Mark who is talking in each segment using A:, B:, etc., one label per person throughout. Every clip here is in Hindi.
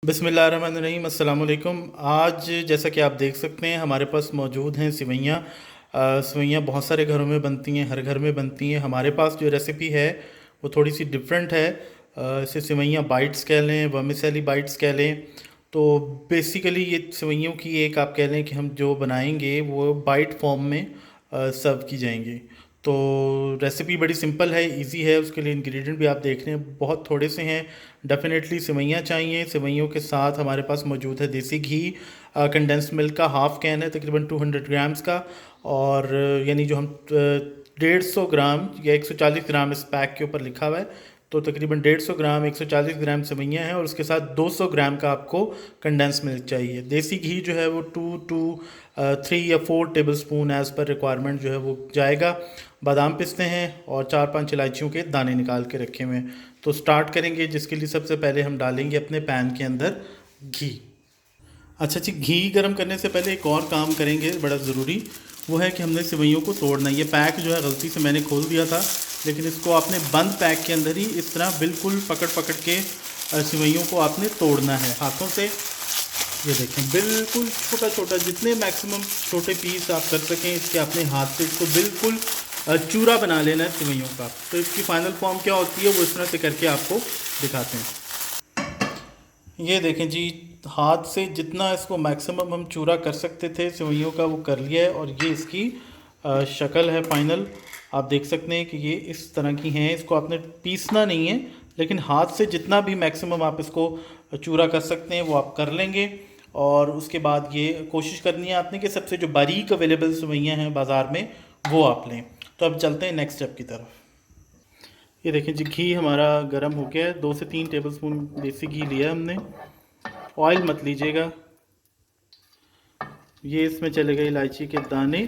A: बिस्मिल्लाहिर्रहमानिर्रहीम अस्सलाम वालेकुम। आज जैसा कि आप देख सकते हैं हमारे पास मौजूद हैं सिवैयाँ। सिवैयाँ बहुत सारे घरों में बनती हैं, हर घर में बनती हैं। हमारे पास जो रेसिपी है वो थोड़ी सी डिफरेंट है। इसे सिवैयाँ बाइट्स कह लें, वर्मिसेली बाइट्स कह लें। तो बेसिकली ये सिवैयों की एक आप कह लें कि हम जो बनाएंगे वो बाइट फॉर्म में सर्व की जाएंगी। तो रेसिपी बड़ी सिंपल है, इजी है। उसके लिए इंग्रेडिएंट भी आप देख रहे हैं बहुत थोड़े से हैं। डेफिनेटली सिवैयाँ चाहिए। सिवैयों के साथ हमारे पास मौजूद है देसी घी। कंडेंस्ड मिल्क का हाफ़ कैन है, तकरीबन 200 ग्राम्स का। और यानी जो हम 150 ग्राम या 140 ग्राम इस पैक के ऊपर लिखा हुआ है। तो तकरीबन 150 ग्राम 140 ग्राम सेवइयाँ हैं, और उसके साथ 200 ग्राम का आपको कंडेंस मिल्क चाहिए। देसी घी जो है वो 3 या 4 table spoon as per requirement जो है वो जाएगा। बादाम पिस्ते हैं और 4-5 इलायचियों के दाने निकाल के रखे हुए हैं। तो स्टार्ट करेंगे, जिसके लिए सबसे पहले हम डालेंगे अपने पैन के अंदर घी। अच्छा जी, घी गर्म करने से पहले एक और काम करेंगे बड़ा ज़रूरी, वो है कि हमने सेवइयों को तोड़ना है। ये पैक जो है गलती से मैंने खोल दिया था, लेकिन इसको आपने बंद पैक के अंदर ही इस तरह बिल्कुल पकड़ पकड़ के सेवइयों को आपने तोड़ना है हाथों से। ये देखें, बिल्कुल छोटा छोटा, जितने मैक्सिमम छोटे पीस आप कर सकें इसके, अपने हाथ से इसको बिल्कुल चूरा बना लेना है सेवइयों का। तो इसकी फ़ाइनल फॉर्म क्या होती है वो इस तरह से करके आपको दिखाते हैं। ये देखें जी, हाथ से जितना इसको मैक्सिमम हम चूरा कर सकते थे सेवइयों का वो कर लिया है। और ये इसकी शक्ल है फाइनल। आप देख सकते हैं कि ये इस तरह की हैं। इसको आपने पीसना नहीं है, लेकिन हाथ से जितना भी मैक्सिमम आप इसको चूरा कर सकते हैं वो आप कर लेंगे। और उसके बाद ये कोशिश करनी है आपने कि सबसे जो बारीक अवेलेबल सेवइयाँ हैं बाज़ार में वो आप लें। तो अब चलते हैं नेक्स्ट स्टेप की तरफ। ये देखें जी, घी हमारा गर्म हो गया है। 2 से 3 टेबल स्पून देसी घी लिया हमने। ऑयल मत लीजिएगा। ये इसमें चले गए इलायची के दाने,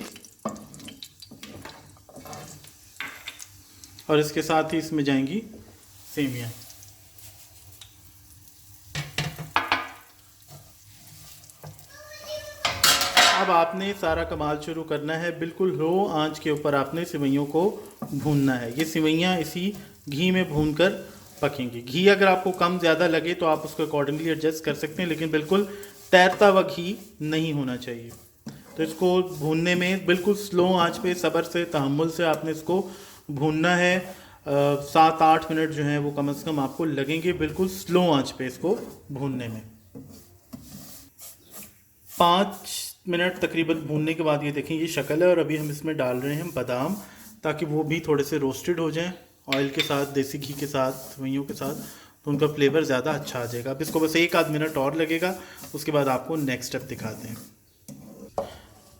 A: और इसके साथ ही इसमें जाएंगी सेमियाँ। अब आपने सारा कमाल शुरू करना है। बिल्कुल लो आंच के ऊपर आपने सिवइयों को भूनना है। ये सिवइयाँ इसी घी में भूनकर पकेंगी। घी अगर आपको कम ज़्यादा लगे तो आप उसको अकॉर्डिंगली एडजस्ट कर सकते हैं, लेकिन बिल्कुल तैरता हुआ घी नहीं होना चाहिए। तो इसको भूनने में बिल्कुल स्लो आंच पे सब्र से, तहम्मुल से आपने इसको भूनना है। 7-8 मिनट जो हैं वो कम से कम आपको लगेंगे, बिल्कुल स्लो आंच पे इसको भूनने में। 5 मिनट तकरीबन भूनने के बाद ये देखें ये शक्ल है। और अभी हम इसमें डाल रहे हैं बादाम, ताकि वो भी थोड़े से रोस्टेड हो जाएं ऑयल के साथ, देसी घी के साथ, सेवइयों के साथ। तो उनका फ्लेवर ज़्यादा अच्छा आ जाएगा। अब इसको बस 1-आध मिनट और लगेगा, उसके बाद आपको नेक्स्ट स्टेप दिखाते हैं।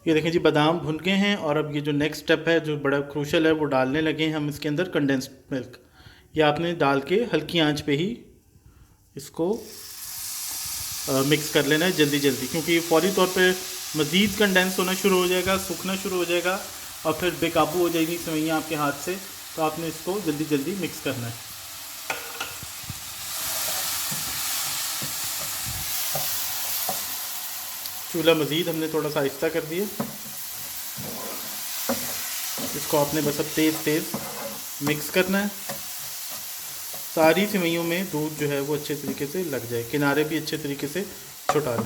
A: ये देखें जी, बादाम भुन गए हैं। और अब ये जो नेक्स्ट स्टेप है जो बड़ा क्रूशल है वो डालने लगे हैं हम इसके अंदर कंडेंस्ड मिल्क। ये आपने डाल के हल्की आंच पे ही इसको मिक्स कर लेना है जल्दी जल्दी, क्योंकि फौरी तौर पे मज़ीद कंडेंस होना शुरू हो जाएगा, सूखना शुरू हो जाएगा, और फिर बेकाबू हो जाएगी सेवइयाँ आपके हाथ से। तो आपने इसको जल्दी जल्दी मिक्स करना है। चूल्हा मज़ीद हमने थोड़ा सा आहिस्ता कर दिया। इसको आपने बस अब तेज़ तेज़ मिक्स करना है। सारी सेवइयों में दूध जो है वो अच्छे तरीके से लग जाए, किनारे भी अच्छे तरीके से छुटा लें।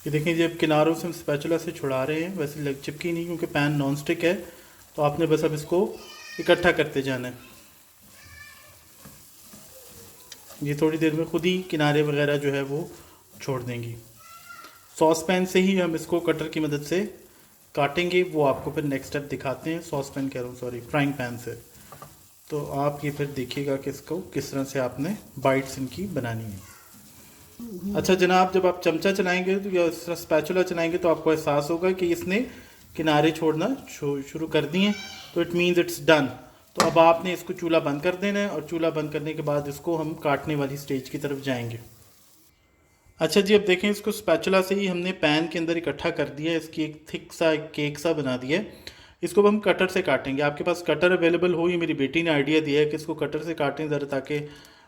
A: ये देखें, जब किनारों से हम स्पैचुला से छुड़ा रहे हैं, वैसे लग चिपकी नहीं क्योंकि पैन नॉन स्टिक है। तो आपने बस अब इसको इकट्ठा करते जाना है। ये थोड़ी देर में खुद ही किनारे वगैरह जो है वो छोड़ देंगी। सॉस पैन से ही हम इसको कटर की मदद से काटेंगे, वो आपको फिर नेक्स्ट स्टेप दिखाते हैं। सॉस पैन कह रहा हूँ, सॉरी, फ्राइंग पैन से। तो आप ये फिर देखिएगा कि इसको किस तरह से आपने बाइट्स इनकी बनानी है। अच्छा जनाब, जब आप चमचा चलाएंगे तो या इस तरह स्पैचुला चलाएंगे तो आपको एहसास होगा कि इसने किनारे छोड़ना शुरू कर दिए। तो इट मीन्स इट्स डन। तो अब आपने इसको चूल्हा बंद कर देना है, और चूल्हा बंद करने के बाद इसको हम काटने वाली स्टेज की तरफ जाएंगे। अच्छा जी, अब देखें, इसको स्पैचुला से ही हमने पैन के अंदर इकट्ठा कर दिया है। इसकी एक थिक सा एक केक सा बना दिया है। इसको अब हम कटर से काटेंगे। आपके पास कटर अवेलेबल हो, ये मेरी बेटी ने आइडिया दिया है कि इसको कटर से काटें ज़रा, ताकि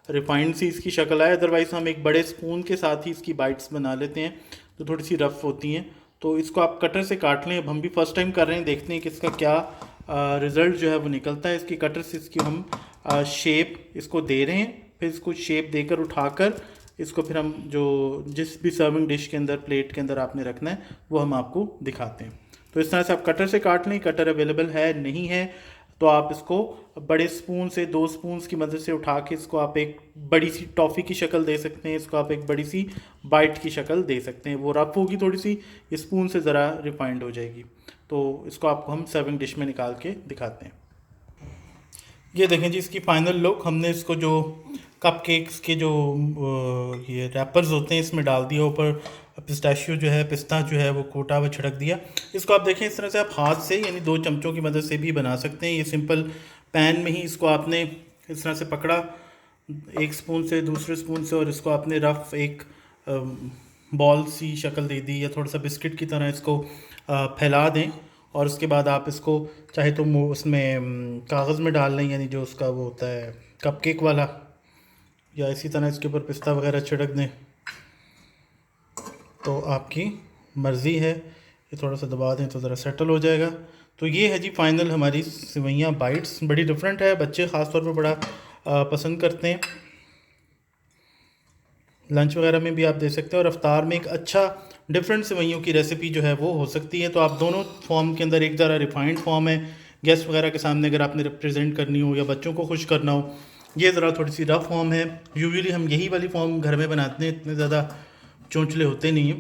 A: रिफाइंड सी इसकी शक्ल आए। अदरवाइज़ हम एक बड़े स्पून के साथ ही इसकी बाइट्स बना लेते हैं, तो थोड़ी सी रफ़ होती हैं। तो इसको आप कटर से काट लें। अब हम भी फ़र्स्ट टाइम कर रहे हैं, देखते हैं कि इसका क्या रिज़ल्ट जो है वो निकलता है। इसकी कटर से इसकी हम शेप इसको दे रहे हैं, फिर इसको शेप देकर उठाकर इसको फिर हम जो जिस भी सर्विंग डिश के अंदर, प्लेट के अंदर आपने रखना है, वो हम आपको दिखाते हैं। तो इस तरह से आप कटर से काट लें। कटर अवेलेबल है नहीं है तो आप इसको बड़े स्पून से, 2 स्पून्स की मदद से उठा के इसको आप एक बड़ी सी टॉफ़ी की शक्ल दे सकते हैं, इसको आप एक बड़ी सी बाइट की शक्ल दे सकते हैं। वो रफ होगी थोड़ी सी, स्पून से ज़रा रिफाइंड हो जाएगी। तो इसको आपको हम सर्विंग डिश में निकाल के दिखाते हैं। ये देखें जी इसकी फाइनल लुक। हमने इसको जो कप केक्स के जो ये रैपर्स होते हैं इसमें डाल दिया, ऊपर पिस्ताशियो जो है, पिस्ता जो है वो कोटा हुआ छिड़क दिया। इसको आप देखें इस तरह से आप हाथ से यानी 2 चमचों की मदद से भी बना सकते हैं। ये सिंपल पैन में ही इसको आपने इस तरह से पकड़ा, एक स्पून से, दूसरे स्पून से, और इसको आपने रफ एक बॉल सी शक्ल दे दी, या थोड़ा सा बिस्किट की तरह इसको फैला दें। और उसके बाद आप इसको चाहे तो उसमें कागज़ में डाल लें, यानी जो उसका वो होता है कपकेक वाला, या इसी तरह इसके ऊपर पिस्ता वगैरह छिड़क दें, तो आपकी मर्ज़ी है। ये थोड़ा सा दबा दें तो ज़रा सेटल हो जाएगा। तो ये है जी फाइनल हमारी सिवैयाँ बाइट्स। बड़ी डिफरेंट है, बच्चे ख़ास तौर पर बड़ा पसंद करते हैं। लंच वगैरह में भी आप दे सकते हैं, और अफ्तार में एक अच्छा डिफरेंट सेवइयों की रेसिपी जो है वो हो सकती है। तो आप दोनों फॉर्म के अंदर, एक ज़रा रिफाइंड फॉर्म है, गेस्ट वगैरह के सामने अगर आपने रिप्रेजेंट करनी हो या बच्चों को खुश करना हो, ये ज़रा थोड़ी सी रफ फॉर्म है। यूजुअली हम यही वाली फॉर्म घर में बनाते हैं, इतने ज़्यादा चोंचले होते नहीं हैं।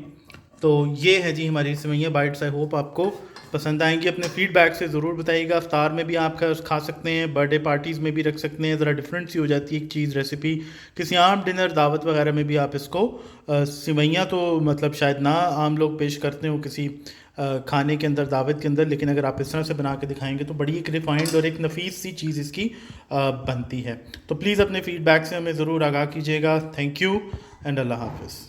A: तो ये है जी हमारी सेवइयाँ बाइट्स। आई होप आपको पसंद आएंगी। अपने फीडबैक से ज़रूर बताइएगा। अफ्तार में भी आप खा सकते हैं, बर्थडे पार्टीज़ में भी रख सकते हैं। ज़रा डिफरेंट सी हो जाती है एक चीज़ रेसिपी। किसी आम डिनर, दावत वगैरह में भी आप इसको सेवइयाँ तो मतलब शायद ना आम लोग पेश करते हो किसी खाने के अंदर, दावत के अंदर, लेकिन अगर आप इस तरह से बना के दिखाएंगे तो बड़ी एक रिफाइंड और एक नफीस सी चीज़ इसकी बनती है। तो प्लीज़ अपने फीडबैक से हमें ज़रूर आगाह कीजिएगा। थैंक यू एंड अल्लाह हाफ़िज़।